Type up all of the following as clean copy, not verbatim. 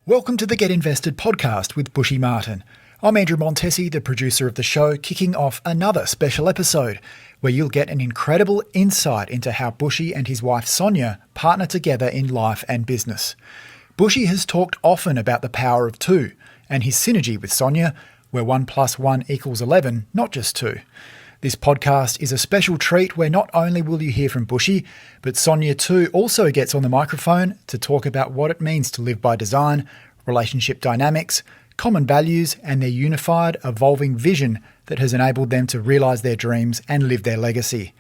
Welcome to the Get Invested podcast with Bushy Martin. I'm Andrew Montesi, the producer of the show, kicking off another special episode where you'll get an incredible insight into how Bushy and his wife Sonya partner together in life and business. Bushy has talked often about the power of two and his synergy with Sonya, where 1 + 1 = 11, not just 2. This podcast is a special treat where not only will you hear from Bushy, but Sonya too also gets on the microphone to talk about what it means to live by design, relationship dynamics, common values, and their unified, evolving vision that has enabled them to realise their dreams and live their legacy.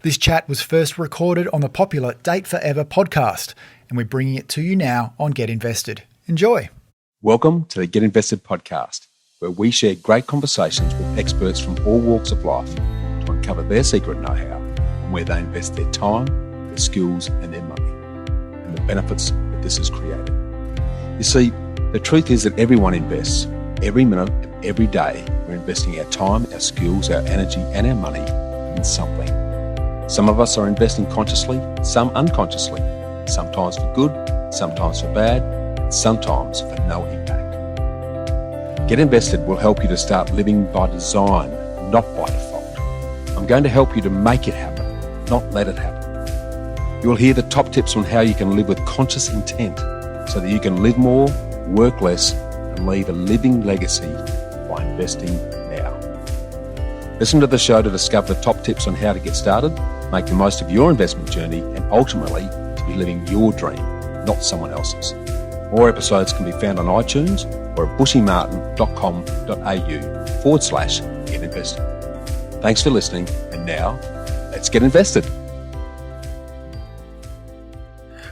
This chat was first recorded on the popular Date Forever podcast, and we're bringing it to you now on Get Invested. Enjoy. Welcome to the Get Invested podcast, where we share great conversations with experts from all walks of life to uncover their secret know-how and where they invest their time, their skills and their money, and the benefits that this has created. You see, the truth is that everyone invests. Every minute of every day, we're investing our time, our skills, our energy and our money in something. Some of us are investing consciously, some unconsciously, sometimes for good, sometimes for bad, and sometimes for no impact. Get Invested will help you to start living by design, not by default. I'm going to help you to make it happen, not let it happen. You will hear the top tips on how you can live with conscious intent so that you can live more, work less, and leave a living legacy by investing now. Listen to the show to discover the top tips on how to get started, make the most of your investment journey, and ultimately to be living your dream, not someone else's. More episodes can be found on iTunes or at bushymartin.com.au/get invested. Thanks for listening, and now let's get invested.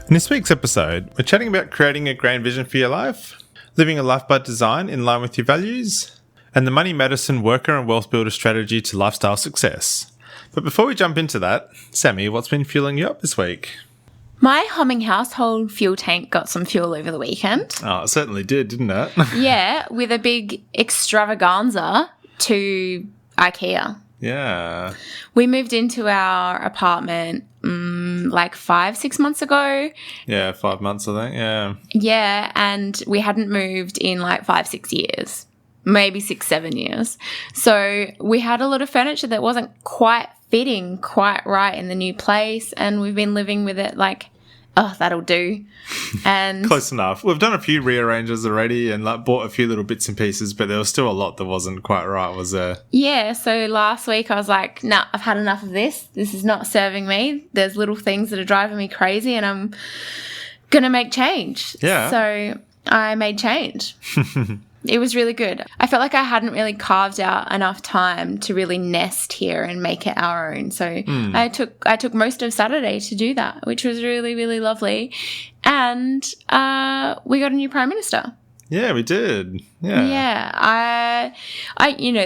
In this week's episode, we're chatting about creating a grand vision for your life, living a life by design in line with your values, and the money medicine worker and wealth builder strategy to lifestyle success. But before we jump into that, Sammy, what's been fueling you up this week? My humming household fuel tank got some fuel over the weekend. Oh, it certainly did, didn't it? Yeah, with a big extravaganza to IKEA. Yeah. We moved into our apartment like 5-6 months ago. Yeah, 5 months, I think, yeah. Yeah, and we hadn't moved in like 5-6 years, maybe 6-7 years. So we had a lot of furniture that wasn't quite fitting quite right in the new place, and we've been living with it like, oh, that'll do. And close enough. We've done a few rearranges already and like bought a few little bits and pieces, but there was still a lot that wasn't quite right, was there? Yeah, so last week I was like, nah, I've had enough of this. This is not serving me. There's little things that are driving me crazy and I'm going to make change. Yeah. So I made change. It was really good. I felt like I hadn't really carved out enough time to really nest here and make it our own. So I took most of Saturday to do that, which was really, really lovely. And we got a new Prime Minister. Yeah, we did. Yeah. Yeah. I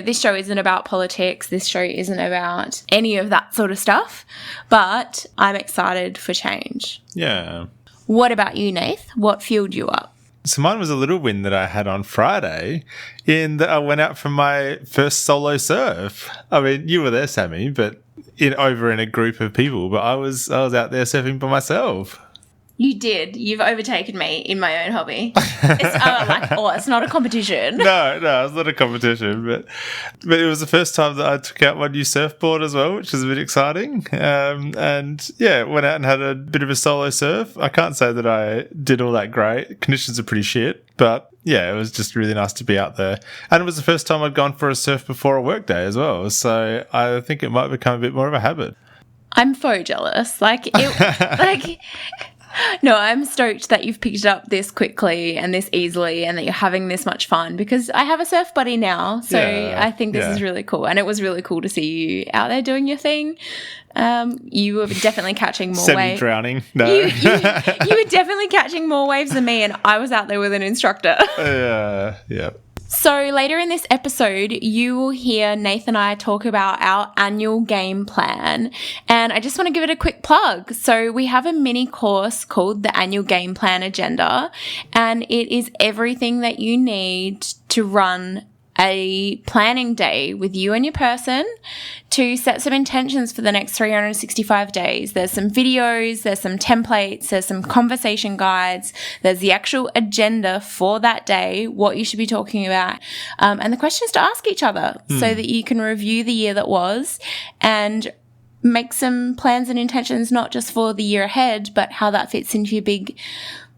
this show isn't about politics. This show isn't about any of that sort of stuff. But I'm excited for change. Yeah. What about you, Nath? What fueled you up? So mine was a little win that I had on Friday in that I went out for my first solo surf. I mean, you were there, Sammy, but over in a group of people, but I was out there surfing by myself. You did. You've overtaken me in my own hobby. It's not a competition. No, it's not a competition, but it was the first time that I took out my new surfboard as well, which was a bit exciting. And yeah, went out and had a bit of a solo surf. I can't say that I did all that great. Conditions are pretty shit, but yeah, it was just really nice to be out there. And it was the first time I'd gone for a surf before a work day as well. So I think it might become a bit more of a habit. I'm faux jealous. No, I'm stoked that you've picked it up this quickly and this easily and that you're having this much fun because I have a surf buddy now. So yeah, I think this is really cool. And it was really cool to see you out there doing your thing. You were definitely catching more waves. Semi-drowning. No. You were definitely catching more waves than me, and I was out there with an instructor. Yeah. So later in this episode, you will hear Nath and I talk about our annual game plan. And I just want to give it a quick plug. So we have a mini course called the Annual Game Plan Agenda, and it is everything that you need to run a planning day with you and your person to set some intentions for the next 365 days. There's some videos, there's some templates, there's some conversation guides, there's the actual agenda for that day, what you should be talking about, and the questions to ask each other so that you can review the year that was and make some plans and intentions, not just for the year ahead, but how that fits into your big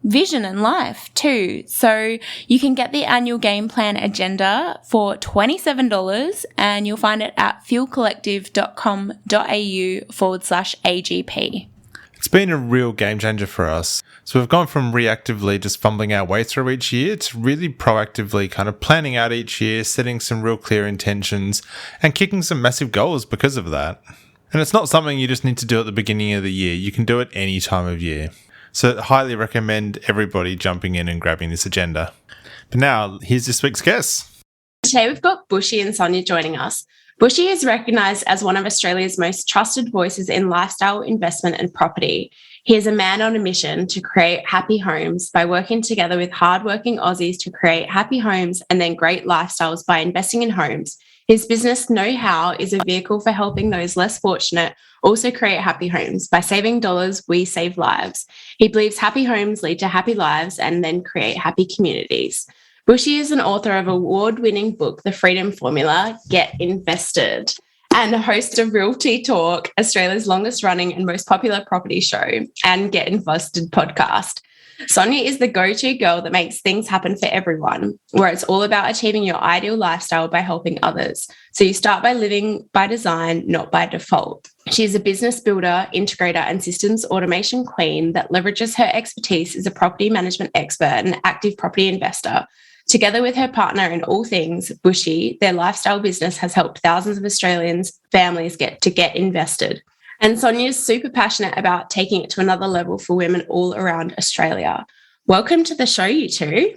vision and life too. So you can get the annual game plan agenda for $27 and you'll find it at fuelcollective.com.au/AGP. It's been a real game changer for us. So we've gone from reactively just fumbling our way through each year to really proactively kind of planning out each year, setting some real clear intentions and kicking some massive goals because of that. And it's not something you just need to do at the beginning of the year. You can do it any time of year. So I highly recommend everybody jumping in and grabbing this agenda. But now, here's this week's guest. Today we've got Bushy and Sonya joining us. Bushy is recognised as one of Australia's most trusted voices in lifestyle, investment and property. He is a man on a mission to create happy homes by working together with hardworking Aussies to create happy homes and then great lifestyles by investing in homes. His business Know How is a vehicle for helping those less fortunate also create happy homes. By saving dollars, we save lives. He believes happy homes lead to happy lives and then create happy communities. Bushy is an author of award-winning book, The Freedom Formula, Get Invested, and a host of Realty Talk, Australia's longest running and most popular property show, and Get Invested podcast. Sonya is the go-to girl that makes things happen for everyone, where it's all about achieving your ideal lifestyle by helping others. So you start by living by design, not by default. She is a business builder, integrator, and systems automation queen that leverages her expertise as a property management expert and active property investor. Together with her partner in all things, Bushy, their lifestyle business has helped thousands of Australians' families get invested. And Sonya's super passionate about taking it to another level for women all around Australia. Welcome to the show, you two.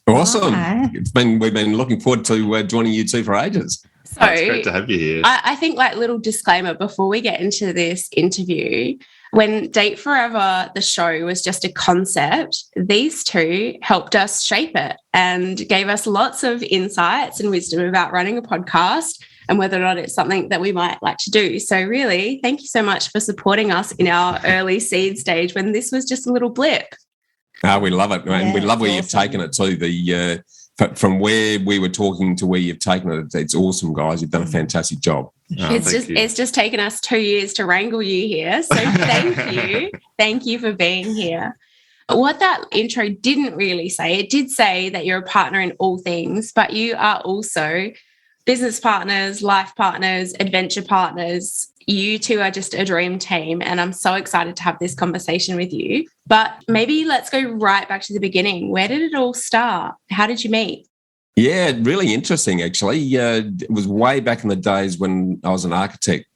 Awesome. Hi. We've been looking forward to joining you two for ages. So it's great to have you here. I think, like, little disclaimer before we get into this interview, when Date Forever, the show, was just a concept, these two helped us shape it and gave us lots of insights and wisdom about running a podcast and whether or not it's something that we might like to do. So really, thank you so much for supporting us in our early seed stage when this was just a little blip. We love it. And we love where you've taken it too. From where we were talking to where you've taken it, it's awesome, guys. You've done a fantastic job. It's just taken us 2 years to wrangle you here. So thank you. Thank you for being here. What that intro didn't really say, it did say that you're a partner in all things, but you are also business partners, life partners, adventure partners. You two are just a dream team, and I'm so excited to have this conversation with you. But maybe let's go right back to the beginning. Where did it all start? How did you meet? Yeah, really interesting, actually. It was way back in the days when I was an architect,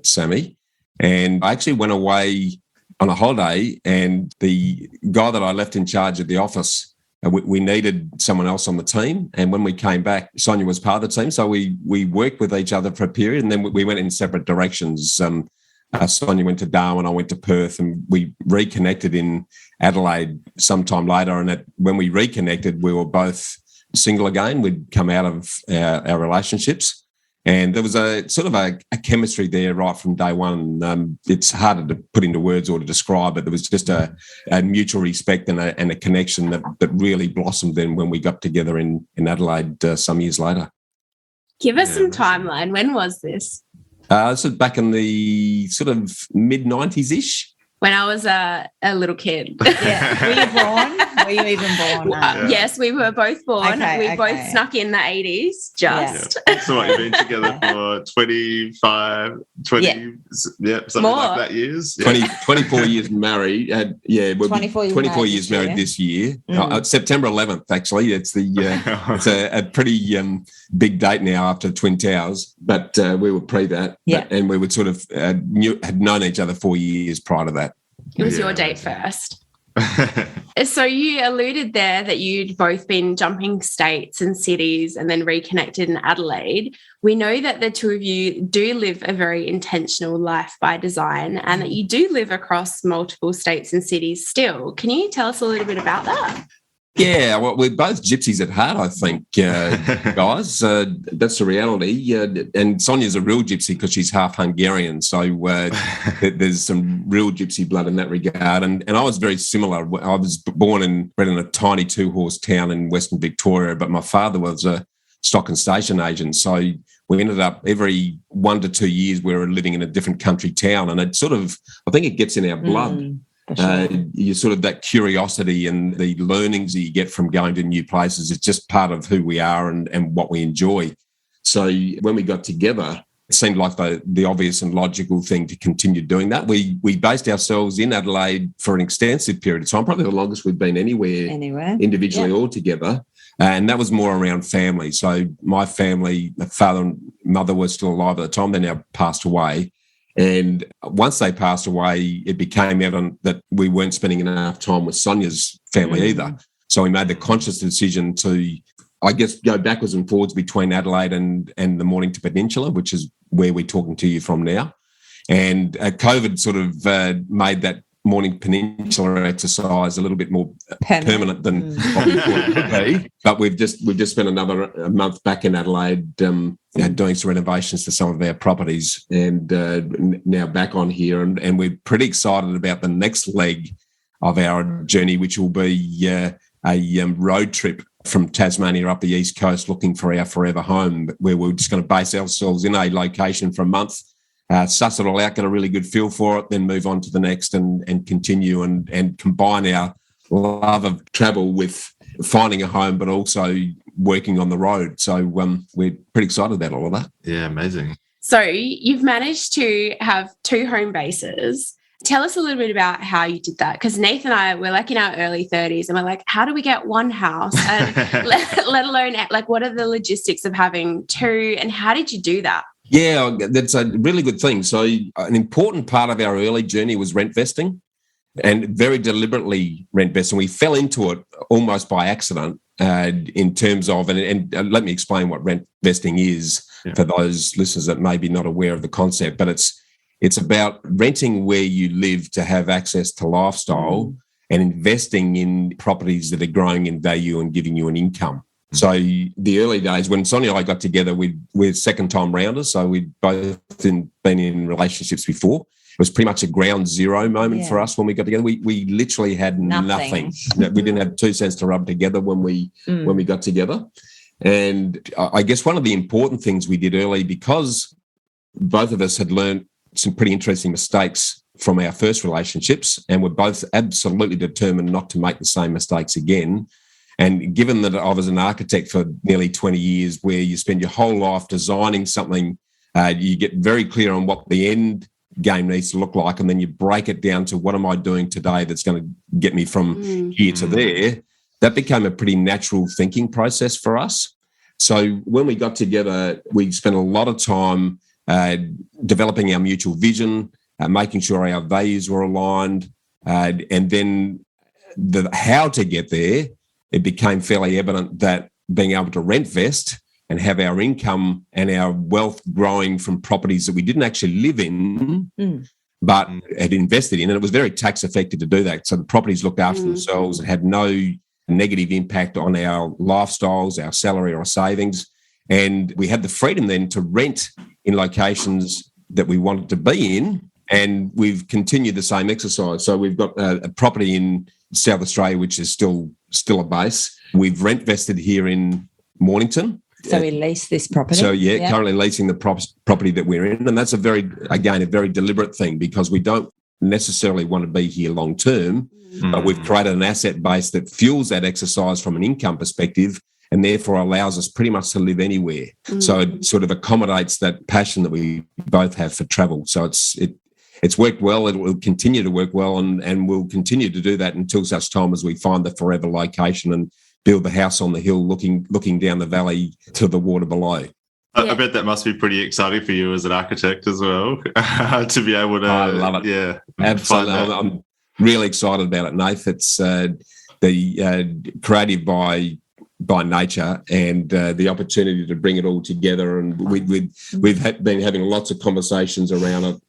Sammy, and I actually went away on a holiday, and the guy that I left in charge of the office, we needed someone else on the team. And when we came back, Sonya was part of the team. So we worked with each other for a period, and then we went in separate directions. Sonya went to Darwin, I went to Perth, and we reconnected in Adelaide sometime later. And when we reconnected, we were both single again. We'd come out of our relationships. And there was a sort of a chemistry there right from day one. It's harder to put into words or to describe, but there was just a mutual respect and a connection that really blossomed then when we got together in Adelaide some years later. Give us some timeline. When was this? This was back in the sort of mid-90s-ish. When I was a little kid. Yeah. Were you born? Were you even born? Yes, we were both born. Okay, we both snuck in the 80s, just. Yeah. So what, you've been together for 25, 20, something More. like that years? 24 years married. We'll 24 years married this year. September 11th, actually. It's it's a pretty big date now after Twin Towers, but we were pre that. Yeah. And we would sort of had known each other 4 years prior to that. It was your date first. So you alluded there that you'd both been jumping states and cities and then reconnected in Adelaide. We know that the two of you do live a very intentional life by design and that you do live across multiple states and cities still. Can you tell us a little bit about that? Yeah, well, we're both gypsies at heart, I think, guys. That's the reality. And Sonia's a real gypsy because she's half Hungarian, so there's some real gypsy blood in that regard. And I was very similar. I was born and bred in a tiny 2-horse town in Western Victoria, but my father was a stock and station agent, so we ended up every 1 to 2 years we were living in a different country town, and it sort of, I think it gets in our blood. Sure. You sort of that curiosity and the learnings that you get from going to new places. It's just part of who we are and what we enjoy. So when we got together, it seemed like the obvious and logical thing to continue doing that. We based ourselves in Adelaide for an extensive period of time, probably the longest we've been anywhere individually all together. And that was more around family. So my family, my father and mother were still alive at the time. They now passed away. And once they passed away, it became evident that we weren't spending enough time with Sonia's family either. So we made the conscious decision to, I guess, go backwards and forwards between Adelaide and the Mornington Peninsula, which is where we're talking to you from now. And COVID sort of made that Mornington Peninsula exercise a little bit more permanent than what we thought it would be. But we've just spent another month back in Adelaide doing some renovations to some of our properties, and now back on here. And we're pretty excited about the next leg of our journey, which will be a road trip from Tasmania up the east coast looking for our forever home, where we're just going to base ourselves in a location for a month, suss it all out, get a really good feel for it, then move on to the next and continue and combine our love of travel with finding a home, but also working on the road. So we're pretty excited about all of that. Yeah, amazing. So you've managed to have 2 home bases. Tell us a little bit about how you did that, because Nathan and I, we're like in our early 30s and we're like, how do we get one house? And let alone, like, what are the logistics of having 2, and how did you do that? Yeah, that's a really good thing. So an important part of our early journey was rent vesting, and very deliberately rent vesting. We fell into it almost by accident in terms of, and let me explain what rent vesting is for those listeners that may be not aware of the concept, but it's about renting where you live to have access to lifestyle and investing in properties that are growing in value and giving you an income. So the early days when Sonia and I got together, we're second-time rounders, so we'd both been in relationships before. It was pretty much a ground zero moment for us when we got together. We literally had nothing. We didn't have 2 cents to rub together when we got together. And I guess one of the important things we did early, because both of us had learned some pretty interesting mistakes from our first relationships, and we're both absolutely determined not to make the same mistakes again. And given that I was an architect for nearly 20 years, where you spend your whole life designing something, you get very clear on what the end game needs to look like, and then you break it down to what am I doing today that's going to get me from here to there. That became a pretty natural thinking process for us. So when we got together, we spent a lot of time developing our mutual vision, making sure our values were aligned, and then the how to get there. It became fairly evident that being able to rent vest and have our income and our wealth growing from properties that we didn't actually live in, but had invested in, and it was very tax effective to do that. So the properties looked after themselves. It had no negative impact on our lifestyles, our salary or our savings. And we had the freedom then to rent in locations that we wanted to be in. And we've continued the same exercise. So we've got a property in South Australia, which is still a base. We've rent vested here in Mornington. So we lease this property. So currently leasing the property that we're in. And that's a very deliberate thing, because we don't necessarily want to be here long term, but we've created an asset base that fuels that exercise from an income perspective, and therefore allows us pretty much to live anywhere. So it sort of accommodates that passion that we both have for travel. So it's worked well. It will continue to work well, and we'll continue to do that until such time as we find the forever location and build the house on the hill looking down the valley to the water below. I bet that must be pretty exciting for you as an architect as well, to be able to. I love it. Yeah, absolutely. I'm really excited about it, Nath. It's the creative by nature, and the opportunity to bring it all together. And we've been having lots of conversations around it.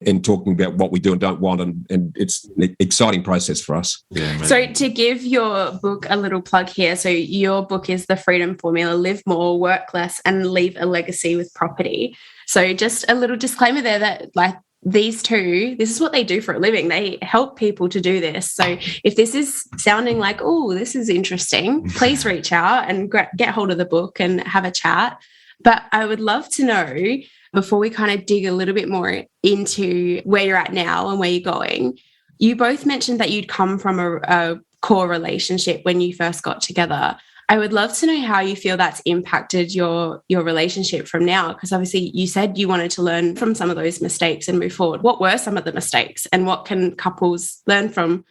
and talking about what we do and don't want. And it's an exciting process for us. Yeah, So to give your book a little plug here, so your book is The Freedom Formula: Live More, Work Less, and Leave a Legacy with Property. So just a little disclaimer there that like these two, this is what they do for a living. They help people to do this. So if this is sounding like, oh, this is interesting, please reach out and get hold of the book and have a chat. But I would love to know, before we kind of dig a little bit more into where you're at now and where you're going, you both mentioned that you'd come from a core relationship when you first got together. I would love to know how you feel that's impacted your relationship from now, because obviously you said you wanted to learn from some of those mistakes and move forward. What were some of the mistakes, and what can couples learn from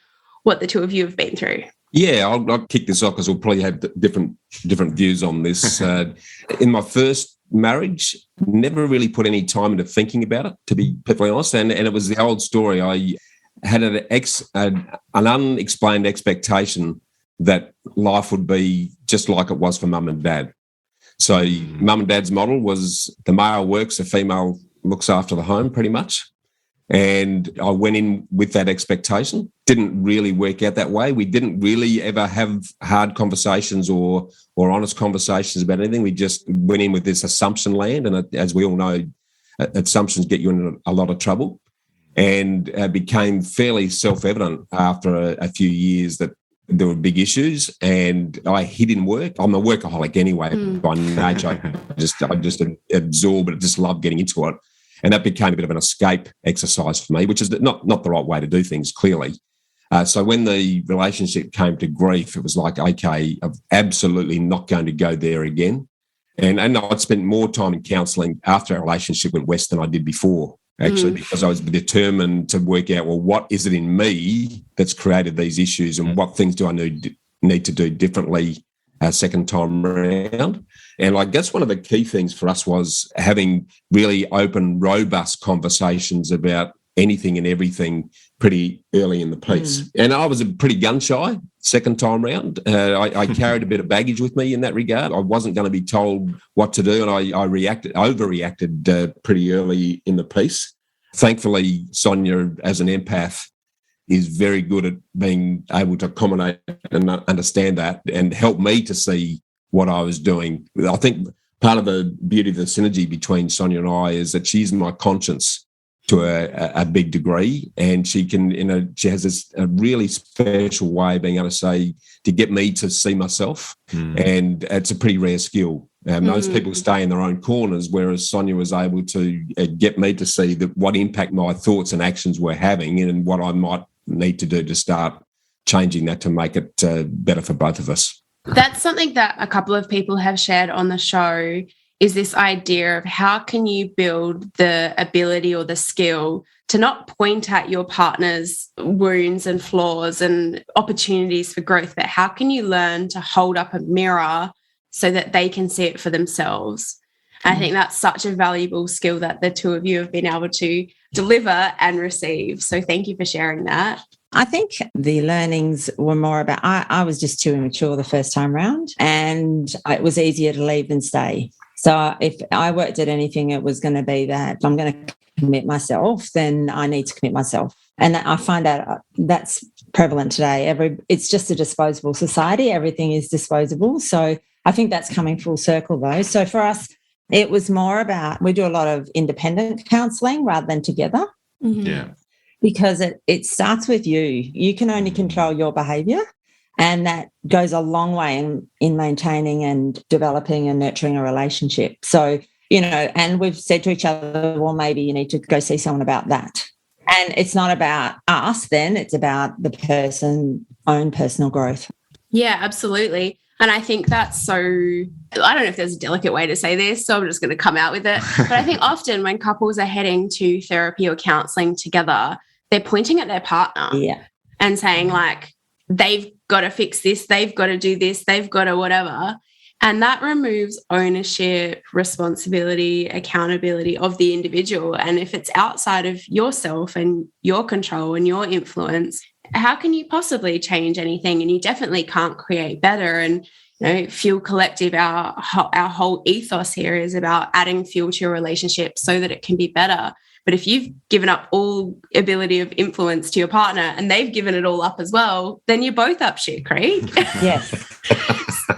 what the two of you have been through? Yeah, I'll kick this off because we'll probably have different views on this. In my first marriage, never really put any time into thinking about it, to be perfectly honest. And it was the old story. I had an unexplained expectation that life would be just like it was for mum and dad. So mum and dad's model was the male works, the female looks after the home pretty much. And I went in with that expectation. Didn't really work out that way. We didn't really ever have hard conversations or honest conversations about anything. We just went in with this assumption land. And as we all know, assumptions get you in a lot of trouble. And it became fairly self-evident after a few years that there were big issues, and I hid in work. I'm a workaholic anyway by nature. I just absorb it, just love getting into it. And that became a bit of an escape exercise for me, which is not the right way to do things, clearly. So when the relationship came to grief, it was like, okay, I'm absolutely not going to go there again. And I'd spent more time in counselling after our relationship went west than I did before, actually, because I was determined to work out, well, what is it in me that's created these issues, and what things do I need to do differently second time around? And I guess one of the key things for us was having really open, robust conversations about anything and everything pretty early in the piece. And I was a pretty gun shy second time round. I carried a bit of baggage with me in that regard. I wasn't going to be told what to do, and I overreacted pretty early in the piece. Thankfully, Sonya, as an empath, is very good at being able to accommodate and understand that and help me to see what I was doing. I think part of the beauty of the synergy between Sonya and I is that she's my conscience to a big degree, and she can, she has a really special way of being able to get me to see myself, and it's a pretty rare skill. Most people stay in their own corners, whereas Sonya was able to get me to see what impact my thoughts and actions were having, and what I might need to do to start changing that to make it better for both of us. That's something that a couple of people have shared on the show, is this idea of how can you build the ability or the skill to not point at your partner's wounds and flaws and opportunities for growth, but how can you learn to hold up a mirror so that they can see it for themselves? I think that's such a valuable skill that the two of you have been able to deliver and receive. So thank you for sharing that. I think the learnings were more about, I was just too immature the first time round, and it was easier to leave than stay. So if I worked at anything, it was going to be that if I'm going to commit myself, then I need to commit myself. And I find out that's prevalent today. It's just a disposable society. Everything is disposable. So I think that's coming full circle though. So for us, it was more about, we do a lot of independent counselling rather than together. Yeah. Because it starts with you. You can only control your behaviour, and that goes a long way in maintaining and developing and nurturing a relationship. So, and we've said to each other, well, maybe you need to go see someone about that. And it's not about us then, it's about the person's own personal growth. Yeah, absolutely. And I think that's so, I don't know if there's a delicate way to say this, so I'm just going to come out with it. But I think often when couples are heading to therapy or counselling together, they're pointing at their partner and saying like, they've got to fix this, they've got to do this, they've got to whatever. And that removes ownership, responsibility, accountability of the individual. And if it's outside of yourself and your control and your influence, how can you possibly change anything? And you definitely can't create better. And Fuel Collective, our whole ethos here is about adding fuel to your relationship so that it can be better. But if you've given up all ability of influence to your partner and they've given it all up as well, then you're both up shit creek. Yes.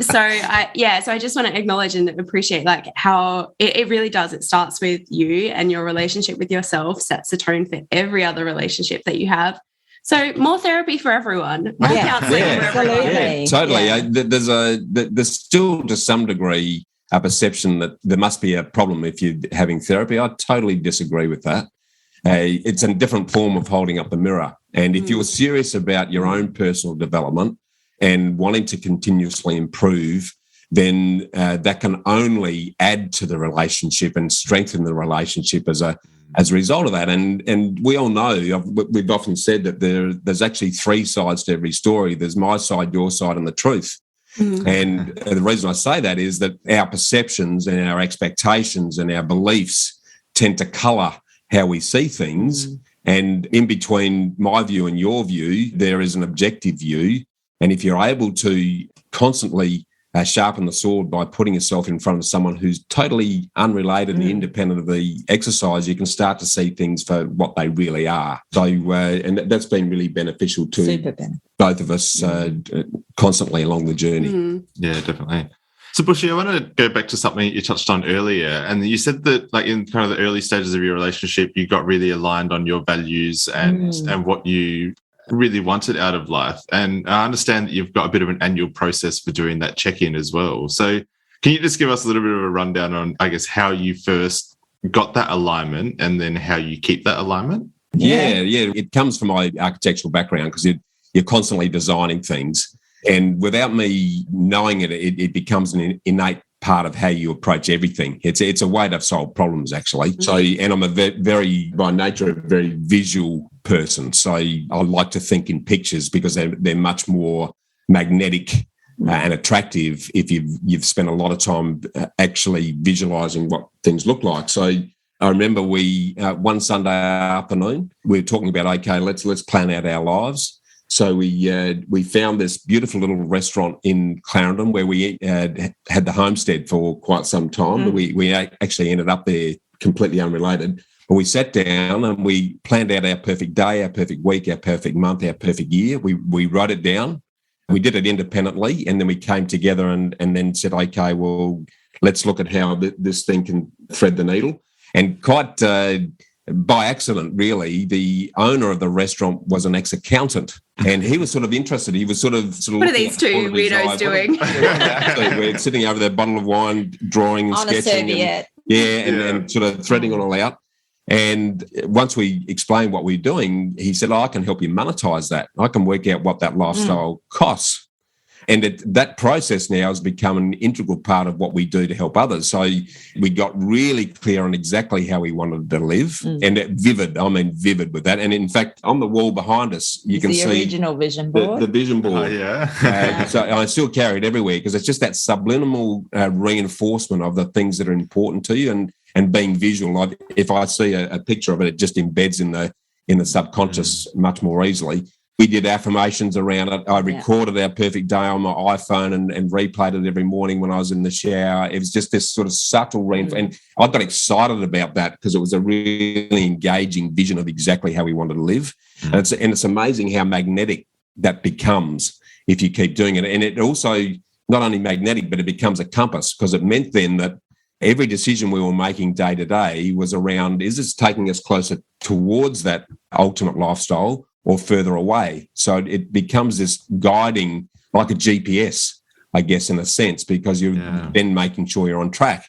So I just want to acknowledge and appreciate like how it really does. It starts with you, and your relationship with yourself sets the tone for every other relationship that you have. So more therapy for everyone, more counselling for everyone. Yeah, totally. Yeah. There's still to some degree a perception that there must be a problem if you're having therapy. I totally disagree with that. It's a different form of holding up the mirror. And if you're serious about your own personal development and wanting to continuously improve, then that can only add to the relationship and strengthen the relationship as a result of that. And we all know, we've often said that there's actually three sides to every story. There's my side, your side, and the truth. And the reason I say that is that our perceptions and our expectations and our beliefs tend to colour how we see things. And in between my view and your view, there is an objective view. And if you're able to constantly sharpen the sword by putting yourself in front of someone who's totally unrelated and independent of the exercise, you can start to see things for what they really are. So, and that's been really beneficial to both of us constantly along the journey. Yeah, definitely. So, Bushy, I want to go back to something you touched on earlier. And you said that, like, in kind of the early stages of your relationship, you got really aligned on your values and what you really wanted out of life. And I understand that you've got a bit of an annual process for doing that check-in as well. So can you just give us a little bit of a rundown on, I guess, how you first got that alignment and then how you keep that alignment? Yeah. It comes from my architectural background because you're constantly designing things. And without me knowing it, it becomes an innate part of how you approach everything. It's a way to solve problems, actually. So, and I'm a very, by nature, a very visual person. So I like to think in pictures because they're much more magnetic and attractive if you've spent a lot of time actually visualising what things look like. So I remember one Sunday afternoon, we were talking about, okay, let's plan out our lives. So we found this beautiful little restaurant in Clarendon where we had the homestead for quite some time. But we actually ended up there completely unrelated. But we sat down and we planned out our perfect day, our perfect week, our perfect month, our perfect year. We wrote it down. We did it independently, and then we came together and then said, okay, well, let's look at how this thing can thread the needle. And quite by accident, really, the owner of the restaurant was an ex-accountant, and he was sort of interested. He was sort of what are these two weirdos doing? We're sitting over there, bottle of wine, drawing and sketching. And sort of threading it all out. And once we explained what we're doing, he said, I can help you monetize that. I can work out what that lifestyle costs. And that process now has become an integral part of what we do to help others. So we got really clear on exactly how we wanted to live and vivid with that. And in fact, on the wall behind us, you can see the original vision board. The vision board. Oh, yeah. So I still carry it everywhere because it's just that subliminal reinforcement of the things that are important to you and being visual. Like if I see a picture of it, it just embeds in the subconscious much more easily. We did affirmations around it. I recorded our perfect day on my iPhone and replayed it every morning when I was in the shower. It was just this sort of subtle reinforcement. And I got excited about that because it was a really engaging vision of exactly how we wanted to live. And it's amazing how magnetic that becomes if you keep doing it. And it also, not only magnetic, but it becomes a compass because it meant then that every decision we were making day to day was around, is this taking us closer towards that ultimate lifestyle or further away? So it becomes this guiding, like a GPS, I guess, in a sense, because you're then making sure you're on track.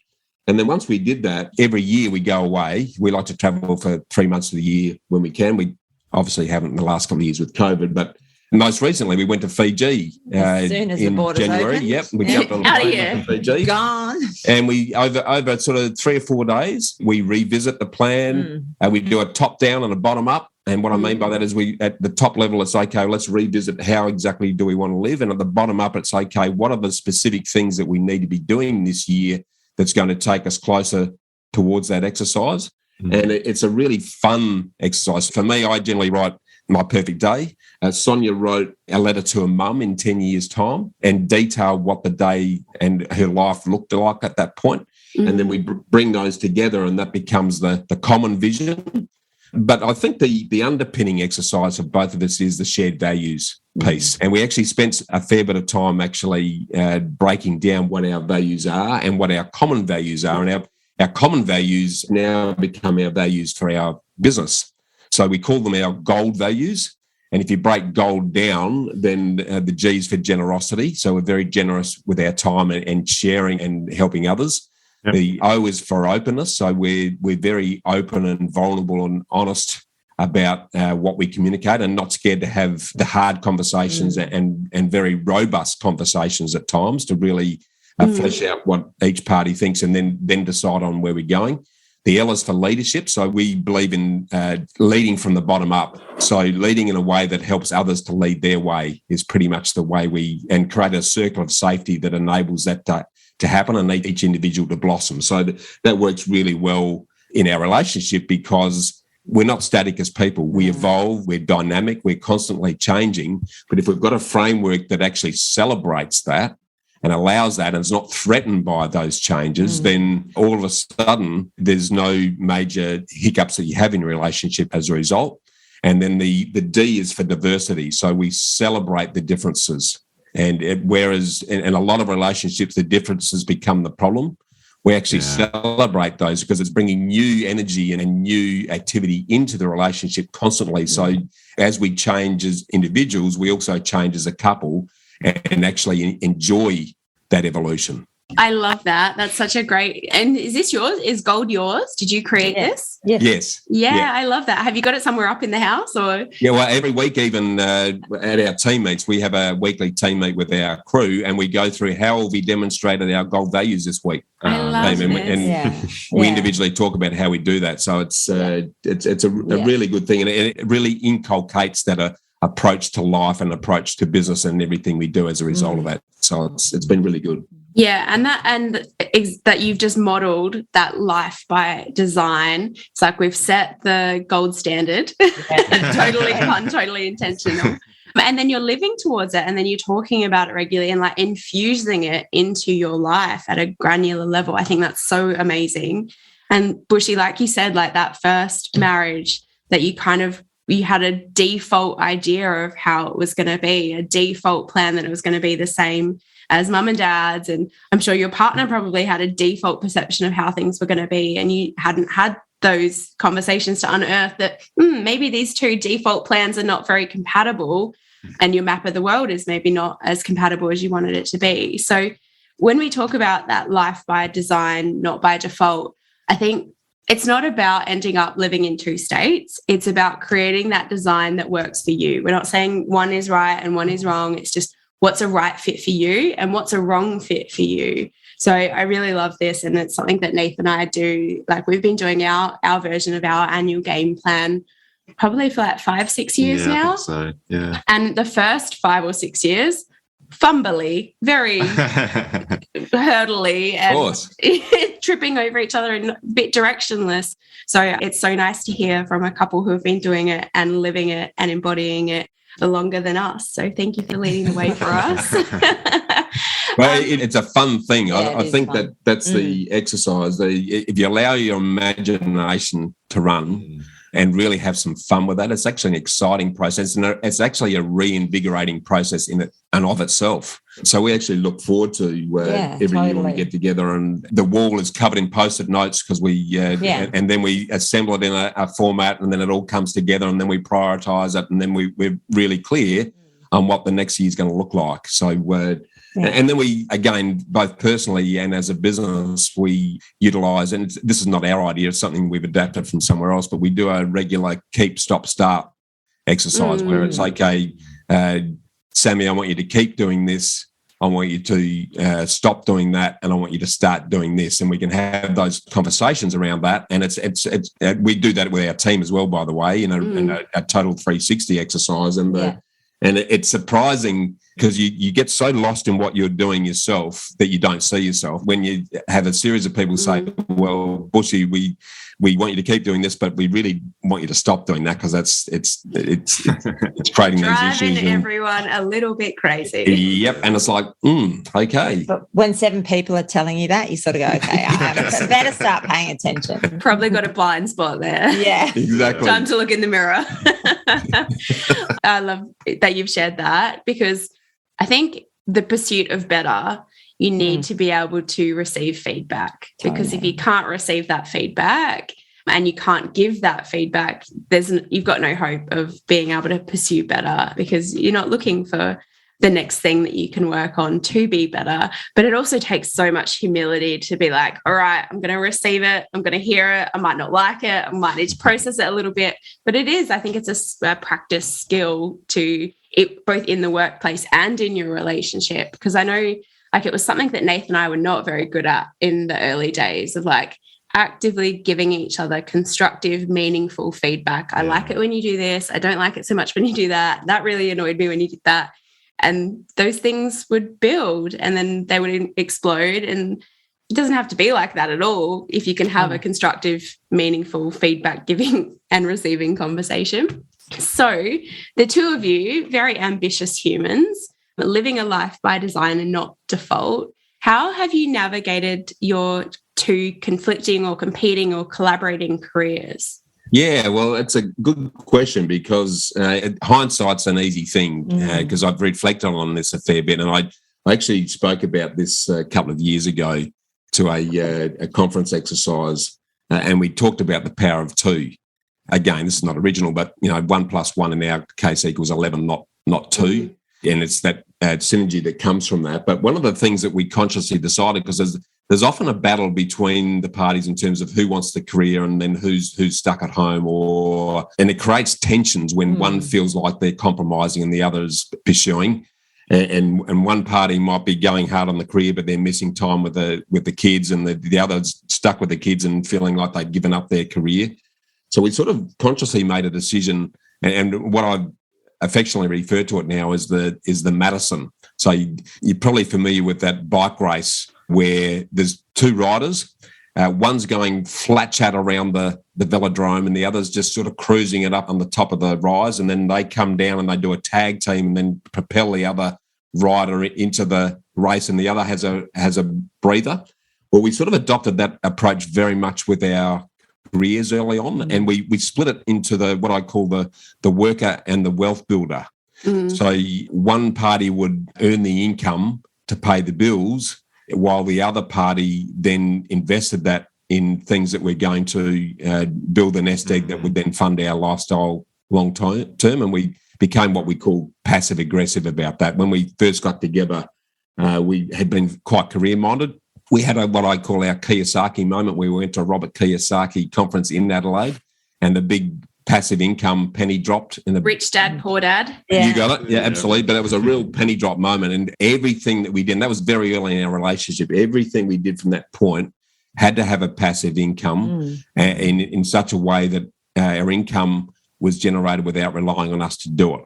And then once we did that, every year we go away. We like to travel for 3 months of the year when we can. We obviously haven't in the last couple of years with COVID, but most recently we went to Fiji as soon as in the borders January. opened. Yep, we jumped on a plane to Fiji. Gone. And we over sort of 3 or 4 days, we revisit the plan. We do a top down and a bottom up. And what I mean by that is we, at the top level, it's okay, let's revisit how exactly do we want to live. And at the bottom up, it's okay, what are the specific things that we need to be doing this year that's going to take us closer towards that exercise? And it's a really fun exercise. For me, I generally write my perfect day. Sonya wrote a letter to her mum in 10 years' time and detailed what the day and her life looked like at that point. Mm-hmm. And then we bring those together, and that becomes the common vision. But I think the underpinning exercise of both of us is the shared values piece. And we actually spent a fair bit of time actually breaking down what our values are and what our common values are. And our common values now become our values for our business. So we call them our gold values. And if you break gold down, then the G is for generosity. So we're very generous with our time and sharing and helping others. Yep. The O is for openness. So we're very open and vulnerable and honest about what we communicate, and not scared to have the hard conversations and very robust conversations at times to really flesh out what each party thinks and then decide on where we're going. The L is for leadership. So we believe in leading from the bottom up. So leading in a way that helps others to lead their way is pretty much the way and create a circle of safety that enables that to happen and each individual to blossom. So that works really well in our relationship because we're not static as people. We evolve, we're dynamic, we're constantly changing. But if we've got a framework that actually celebrates that and allows that and is not threatened by those changes, then all of a sudden there's no major hiccups that you have in a relationship as a result. And then the D is for diversity. So we celebrate the differences. And whereas in a lot of relationships, the differences become the problem, we actually celebrate those because it's bringing new energy and new activity into the relationship constantly. So as we change as individuals, we also change as a couple and actually enjoy that evolution. I love that. That's such a great. And is this yours? Is gold yours? Did you create this? Yes. Yeah, I love that. Have you got it somewhere up in the house or? Yeah, well, every week, even at our team meets, we have a weekly team meet with our crew, and we go through how we demonstrated our gold values this week. I love this. We individually talk about how we do that. So it's a really good thing, and it really inculcates that approach to life and approach to business and everything we do as a result of that. So it's been really good. Yeah, and that you've just modelled that life by design. It's like we've set the gold standard, totally fun, totally intentional. And then you're living towards it, and then you're talking about it regularly and like infusing it into your life at a granular level. I think that's so amazing. And Bushy, like you said, like that first marriage that you had a default idea of how it was going to be, a default plan that it was going to be the same as mum and dad's. And I'm sure your partner probably had a default perception of how things were going to be, and you hadn't had those conversations to unearth that maybe these two default plans are not very compatible and your map of the world is maybe not as compatible as you wanted it to be. So when we talk about that life by design, not by default, I think it's not about ending up living in two states. It's about creating that design that works for you. We're not saying one is right and one is wrong. It's just what's a right fit for you and what's a wrong fit for you. So I really love this, and it's something that Nathan and I do. Like we've been doing our version of our annual game plan probably for like 5-6 years now. I think so. Yeah. And the first 5 or 6 years, fumbly, very hurdly, and tripping over each other and a bit directionless. So it's so nice to hear from a couple who have been doing it and living it and embodying it longer than us. So thank you for leading the way for us. Well, it's a fun thing. I think that's the exercise. If you allow your imagination to run and really have some fun with that, it's actually an exciting process, and it's actually a reinvigorating process in it and of itself. So we actually look forward to every year when we get together, and the wall is covered in post-it notes because and then we assemble it in a format, and then it all comes together, and then we prioritise it, and then we're really clear on what the next year is going to look like. So and then we, again, both personally and as a business, we utilise, and this is not our idea, it's something we've adapted from somewhere else, but we do a regular keep, stop, start exercise where it's, okay, Sammy, I want you to keep doing this. I want you to stop doing that, and I want you to start doing this. And we can have those conversations around that. And it's we do that with our team as well, by the way, in a total 360 exercise. And it's surprising because you get so lost in what you're doing yourself that you don't see yourself. When you have a series of people say, well, Bushy, we want you to keep doing this, but we really want you to stop doing that because it's creating these issues. Driving everyone a little bit crazy. Yep. And it's like, okay. But when 7 people are telling you that, you sort of go, okay, I better start paying attention. Probably got a blind spot there. Yeah. Exactly. Time to look in the mirror. I love that you've shared that, because I think the pursuit of better, you need to be able to receive feedback, because if you can't receive that feedback and you can't give that feedback, you've got no hope of being able to pursue better, because you're not looking for the next thing that you can work on to be better. But it also takes so much humility to be like, all right, I'm going to receive it. I'm going to hear it. I might not like it. I might need to process it a little bit. But I think it's a practice skill to it, both in the workplace and in your relationship. Because I know it was something that Nathan and I were not very good at in the early days of actively giving each other constructive, meaningful feedback. I like it when you do this. I don't like it so much when you do that. That really annoyed me when you did that. And those things would build and then they would explode. And it doesn't have to be like that at all if you can have a constructive, meaningful feedback giving and receiving conversation. So the two of you, very ambitious humans, but living a life by design and not default. How have you navigated your two conflicting or competing or collaborating careers? Yeah, well, it's a good question because hindsight's an easy thing because I've reflected on this a fair bit. And I actually spoke about this a couple of years ago to a conference exercise and we talked about the power of two. Again, this is not original, but, 1 + 1 in our case equals 11, not 2. And it's that synergy that comes from that. But one of the things that we consciously decided, because there's often a battle between the parties in terms of who wants the career and then who's stuck at home, and it creates tensions when one feels like they're compromising and the other's pursuing. And one party might be going hard on the career, but they're missing time with the kids, and the other's stuck with the kids and feeling like they've given up their career. So we sort of consciously made a decision, and what I've affectionately refer to it now as the Madison. So you're probably familiar with that bike race where there's 2 riders. One's going flat chat around the velodrome and the other's just sort of cruising it up on the top of the rise, and then they come down and they do a tag team and then propel the other rider into the race, and the other has a breather. Well, we sort of adopted that approach very much with our careers early on, and we split it into what I call the worker and the wealth builder. So one party would earn the income to pay the bills, while the other party then invested that in things that we're going to build a nest egg that would then fund our lifestyle long term. And we became what we call passive aggressive about that. When we first got together, we had been quite career minded. We had what I call our Kiyosaki moment. We went to a Robert Kiyosaki conference in Adelaide, and the big passive income penny dropped. Rich Dad, Poor Dad. Yeah. You got it? Yeah, absolutely. But it was a real penny drop moment, and everything that we did, and that was very early in our relationship, everything we did from that point had to have a passive income in such a way that our income was generated without relying on us to do it.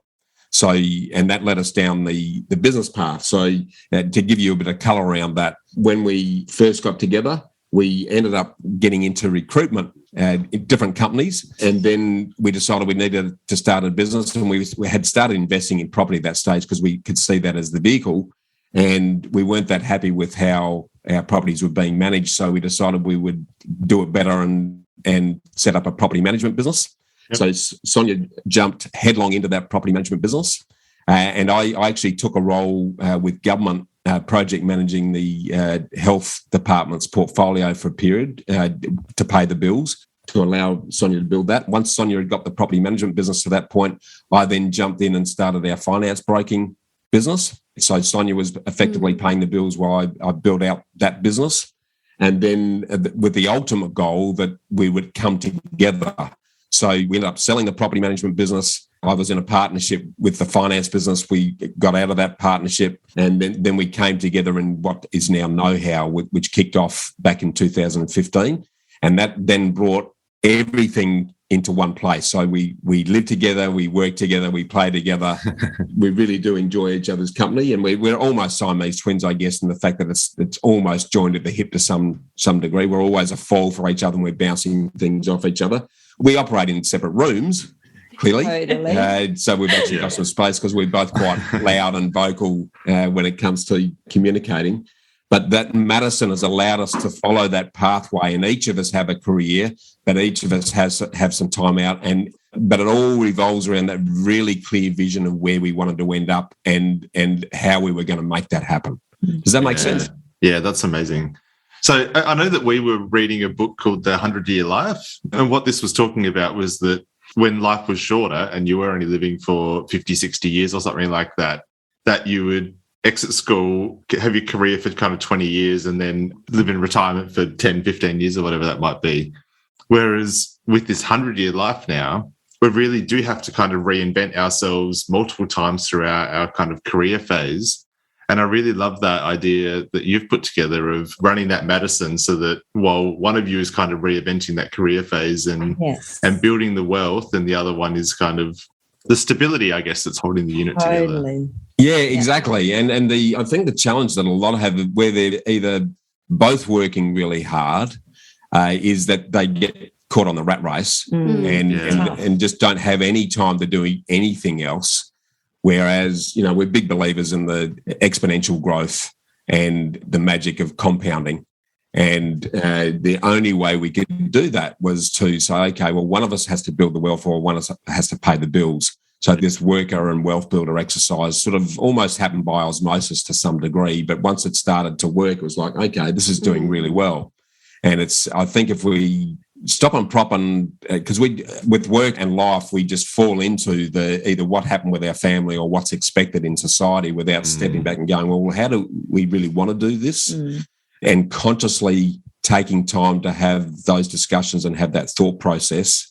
So, and that led us down the business path. So to give you a bit of colour around that, when we first got together, we ended up getting into recruitment in different companies. And then we decided we needed to start a business, and we had started investing in property at that stage because we could see that as the vehicle. And we weren't that happy with how our properties were being managed. So we decided we would do it better and set up a property management business. Yep. So Sonya jumped headlong into that property management business. And I actually took a role with government project managing the health department's portfolio for a period to pay the bills, to allow Sonya to build that. Once Sonya had got the property management business to that point, I then jumped in and started our finance broking business. So Sonya was effectively paying the bills while I built out that business. And then with the ultimate goal that we would come together. So we ended up selling the property management business. I was in a partnership with the finance business. We got out of that partnership, and then we came together in what is now Know-How, which kicked off back in 2015. And that then brought everything into one place. So we live together, we work together, we play together. We really do enjoy each other's company, and we're almost Siamese twins, I guess, in the fact that it's almost joined at the hip to some degree. We're always a fall for each other, and we're bouncing things off each other. We operate in separate rooms, clearly. Totally. So we've actually got some space because we're both quite loud and vocal when it comes to communicating. But that Madison has allowed us to follow that pathway, and each of us have a career, but each of us have some time out. But it all revolves around that really clear vision of where we wanted to end up and how we were going to make that happen. Does that make sense? Yeah, that's amazing. So I know that we were reading a book called The 100-Year Life, and what this was talking about was that when life was shorter and you were only living for 50, 60 years or something like that, that you would exit school, have your career for kind of 20 years and then live in retirement for 10, 15 years or whatever that might be. Whereas with this 100-year life now, we really do have to kind of reinvent ourselves multiple times throughout our kind of career phase. And I really love that idea that you've put together of running that Madison so that while one of you is kind of reinventing that career phase and building the wealth, and the other one is kind of the stability, I guess, that's holding the unit together. Yeah, exactly. And I think the challenge that a lot have where they're either both working really hard is that they get caught on the rat race and just don't have any time to do anything else. Whereas, we're big believers in the exponential growth and the magic of compounding. And the only way we could do that was to say, okay, well, one of us has to build the wealth or one of us has to pay the bills. So this worker and wealth builder exercise sort of almost happened by osmosis to some degree. But once it started to work, it was like, okay, this is doing really well. And I think if we stop and prop on, because with work and life, we just fall into either what happened with our family or what's expected in society without stepping back and going, well, how do we really want to do this? And consciously taking time to have those discussions and have that thought process.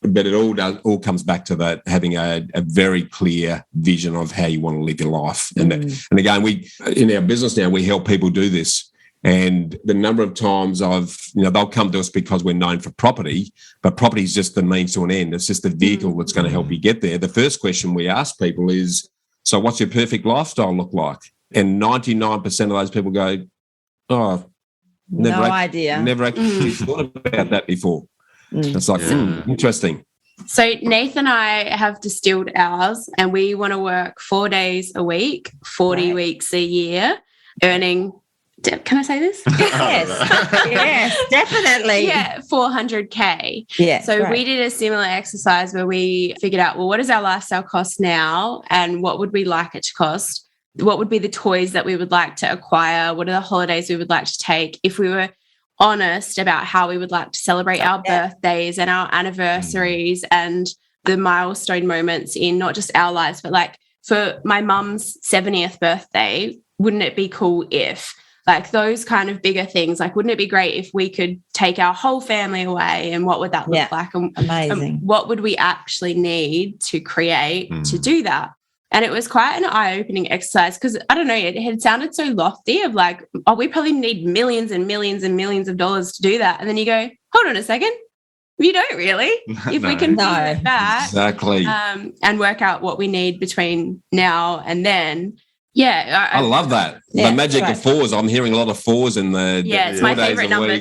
But it all comes back to that, having a very clear vision of how you want to live your life. And again, in our business now, we help people do this. And the number of times they'll come to us because we're known for property, but property is just the means to an end. It's just the vehicle that's going to help you get there. The first question we ask people is, so what's your perfect lifestyle look like? And 99% of those people go, oh, never actually thought about that before. It's like, interesting. So Nathan and I have distilled ours, and we want to work 4 days a week, 40 weeks a year, earning, can I say this? Yes, definitely. Yeah, 400K. Yeah. So we did a similar exercise where we figured out, well, what does our lifestyle cost now, and what would we like it to cost? What would be the toys that we would like to acquire? What are the holidays we would like to take? If we were honest about how we would like to celebrate our birthdays and our anniversaries and the milestone moments in not just our lives, but like for my mum's 70th birthday, wouldn't it be cool if, like, those kind of bigger things, like, wouldn't it be great if we could take our whole family away, and what would that look like? And, amazing. And what would we actually need to create to do that? And it was quite an eye-opening exercise because, I don't know, it had sounded so lofty of like, oh, we probably need millions and millions and millions of dollars to do that. And then you go, hold on a second. You don't really. If we can do that and work out what we need between now and then. Yeah. I love that. The magic of fours. I'm hearing a lot of fours in the it's my favourite number.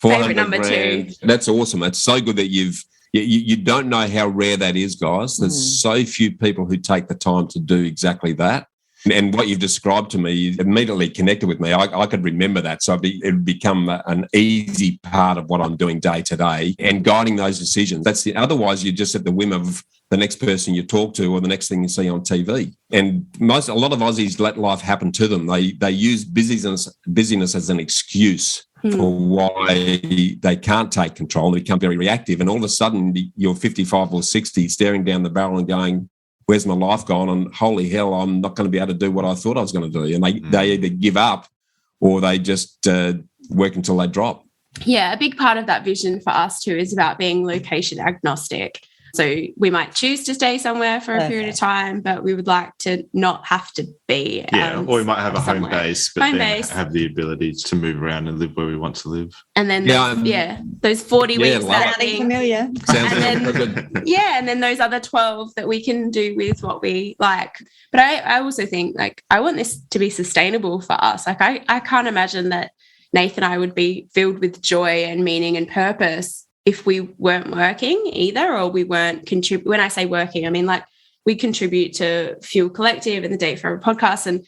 Favourite number two. That's awesome. It's so good that you don't know how rare that is, guys. There's so few people who take the time to do exactly that. And what you've described to me immediately connected with me. I could remember that. So it would become an easy part of what I'm doing day to day and guiding those decisions. Otherwise, you're just at the whim of the next person you talk to or the next thing you see on TV. And a lot of Aussies let life happen to them. They use busyness as an excuse for why they can't take control and become very reactive. And all of a sudden, you're 55 or 60 staring down the barrel and going, where's my life gone? And holy hell, I'm not going to be able to do what I thought I was going to do. And they either give up or they just work until they drop. Yeah, a big part of that vision for us too is about being location agnostic. So we might choose to stay somewhere for a period of time, but we would like to not have to be. Yeah, or we might have a home base, but home then base. have the ability to move around and live where we want to live. And then, those 40 weeks. Sounding familiar. Sounds and like then, good. yeah, and then those other 12 that we can do with what we like. But I also think, like, I want this to be sustainable for us. Like, I can't imagine that Nathan and I would be filled with joy and meaning and purpose if we weren't working either, or we weren't contribute. When I say working, I mean, like, we contribute to Fuel Collective and the Date Forever podcast, and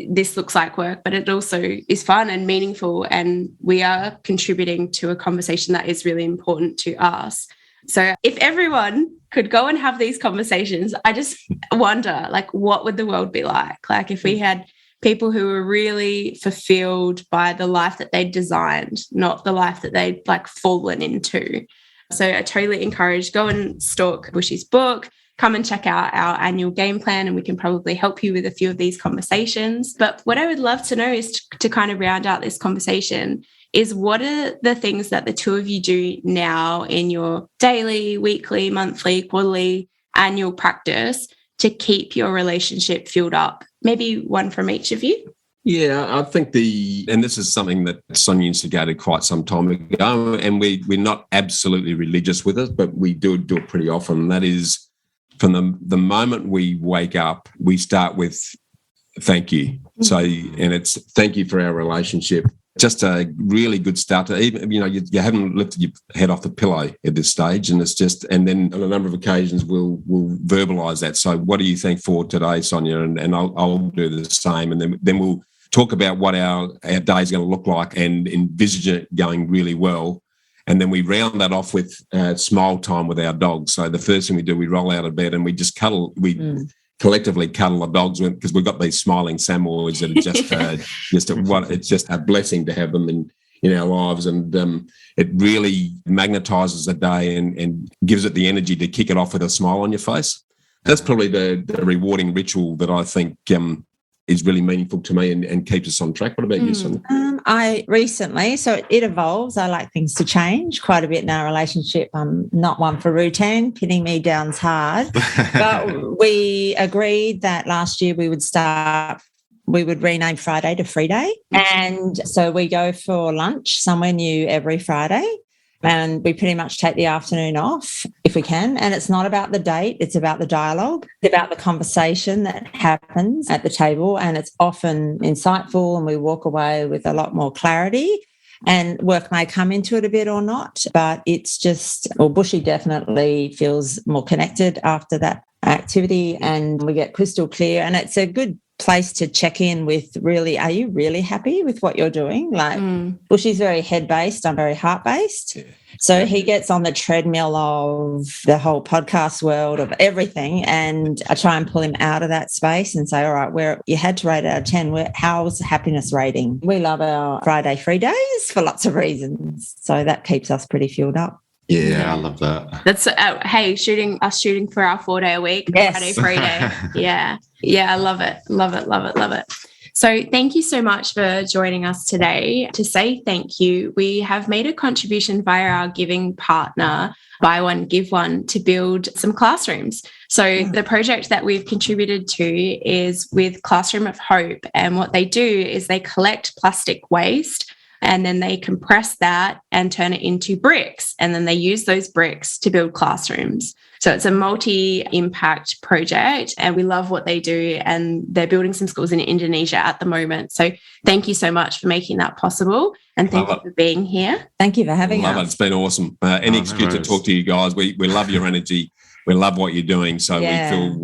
this looks like work, but it also is fun and meaningful, and we are contributing to a conversation that is really important to us. So if everyone could go and have these conversations, I just wonder, like, what would the world be like? Like, if we had people who were really fulfilled by the life that they'd designed, not the life that they'd, like, fallen into. So I totally encourage, go and stalk Bushy's book, come and check out our annual game plan, and we can probably help you with a few of these conversations. But what I would love to know is to kind of round out this conversation is, what are the things that the two of you do now in your daily, weekly, monthly, quarterly, annual practice to keep your relationship filled up? Maybe one from each of you. Yeah, I think and this is something that Sonya instigated quite some time ago, and we're not absolutely religious with it, but we do it pretty often. That is, from the moment we wake up, we start with thank you. So, and it's thank you for our relationship. Just a really good start to, even, you haven't lifted your head off the pillow at this stage, and it's just, and then on a number of occasions we'll verbalise that. So what do you think for today, Sonya? And I'll do the same, and then we'll talk about what our day is going to look like and envisage it going really well. And then we round that off with smile time with our dogs. So the first thing we do, we roll out of bed and we just cuddle. Collectively cuddle the dogs because we've got these smiling Samoyeds that are it's just a blessing to have them in our lives, and it really magnetises the day and gives it the energy to kick it off with a smile on your face. That's probably the rewarding ritual that I think is really meaningful to me and keeps us on track. What about you, Sonya? I recently, so it evolves. I like things to change quite a bit in our relationship. I'm not one for routine. Pinning me down's hard. But we agreed that last year we would rename Friday to Free Day. And so we go for lunch somewhere new every Friday. And we pretty much take the afternoon off if we can. And it's not about the date, it's about the dialogue, it's about the conversation that happens at the table. And it's often insightful, and we walk away with a lot more clarity. And work may come into it a bit or not, but it's just, Bushy definitely feels more connected after that activity, and we get crystal clear. And it's a good place to check in with, really, are you really happy with what you're doing? Like, Bushy's very head-based, I'm very heart-based. Yeah. So he gets on the treadmill of the whole podcast world, of everything, and I try and pull him out of that space and say, all right, you had to rate out of 10. How's happiness rating? We love our Friday free days for lots of reasons. So that keeps us pretty fueled up. Yeah, I love that. That's shooting for our 4-day a week, yes. Friday free day. Yeah, I love it. So thank you so much for joining us today. To say thank you, we have made a contribution via our giving partner, Buy One, Give One, to build some classrooms. So the project that we've contributed to is with Classroom of Hope, and what they do is they collect plastic waste, and then they compress that and turn it into bricks. And then they use those bricks to build classrooms. So it's a multi-impact project, and we love what they do. And they're building some schools in Indonesia at the moment. So thank you so much for making that possible. And thank you for being here. Thank you for having us. Love it. It's been awesome. Any excuse to talk to you guys. We love your energy. We love what you're doing. So we feel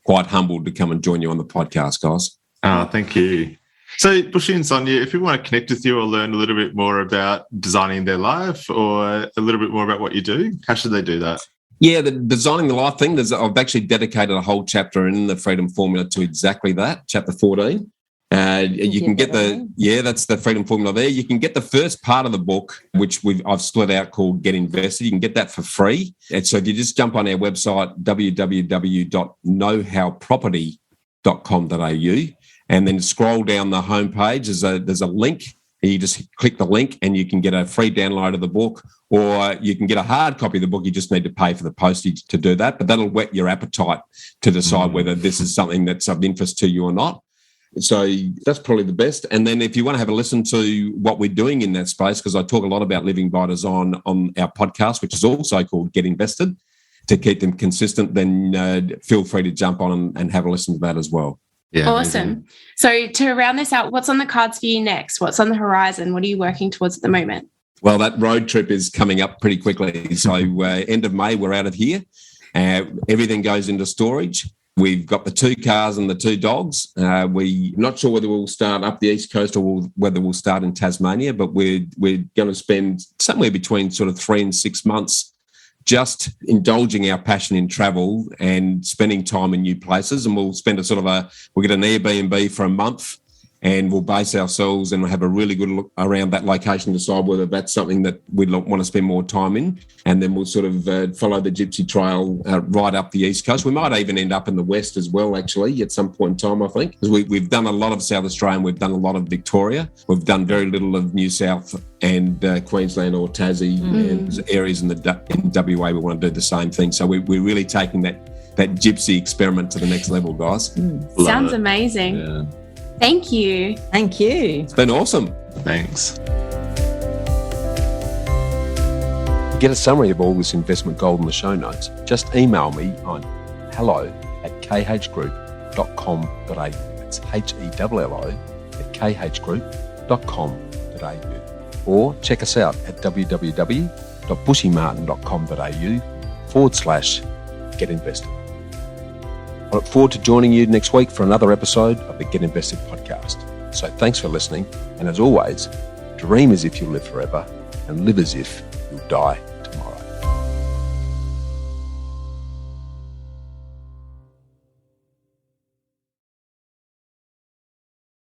quite humbled to come and join you on the podcast, guys. Oh, thank you. So, Bushy and Sonya, if people want to connect with you or learn a little bit more about designing their life or a little bit more about what you do, how should they do that? Yeah, the designing the life thing, I've actually dedicated a whole chapter in the Freedom Formula to exactly that, chapter 14. You can get that's the Freedom Formula there. You can get the first part of the book, which I've split out, called Get Invested. You can get that for free. And so if you just jump on our website, www.knowhowproperty.com.au, and then scroll down the homepage. There's a link You just click the link and you can get a free download of the book, or you can get a hard copy of the book. You just need to pay for the postage to do that. But that'll whet your appetite to decide whether this is something that's of interest to you or not. So that's probably the best. And then if you want to have a listen to what we're doing in that space, because I talk a lot about living by design on our podcast, which is also called Get Invested, to keep them consistent, then feel free to jump on and have a listen to that as well. Yeah, awesome. amazing. So to round this out, what's on the cards for you next? What's on the horizon? What are you working towards at the moment? Well, that road trip is coming up pretty quickly. So end of May, we're out of here. Everything goes into storage. We've got the 2 cars and the 2 dogs. We're not sure whether we'll start up the East Coast or whether we'll start in Tasmania, but we're going to spend somewhere between sort of 3 and 6 months just indulging our passion in travel and spending time in new places. And we'll spend we'll get an Airbnb for a month, and we'll base ourselves and have a really good look around that location, decide whether that's something that we'd want to spend more time in. And then we'll sort of follow the Gypsy Trail right up the East Coast. We might even end up in the West as well, actually, at some point in time, I think. Because we've done a lot of South Australia and we've done a lot of Victoria. We've done very little of New South and Queensland or Tassie and areas in WA. We want to do the same thing. So we're really taking that Gypsy experiment to the next level, guys. Sounds amazing. Yeah. Thank you. Thank you. It's been awesome. Thanks. To get a summary of all this investment gold in the show notes, just email me on hello@khgroup.com.au. That's hello@khgroup.com.au. Or check us out at www.bushymartin.com.au/get invested. I look forward to joining you next week for another episode of the Get Invested podcast. So thanks for listening. And as always, dream as if you'll live forever and live as if you'll die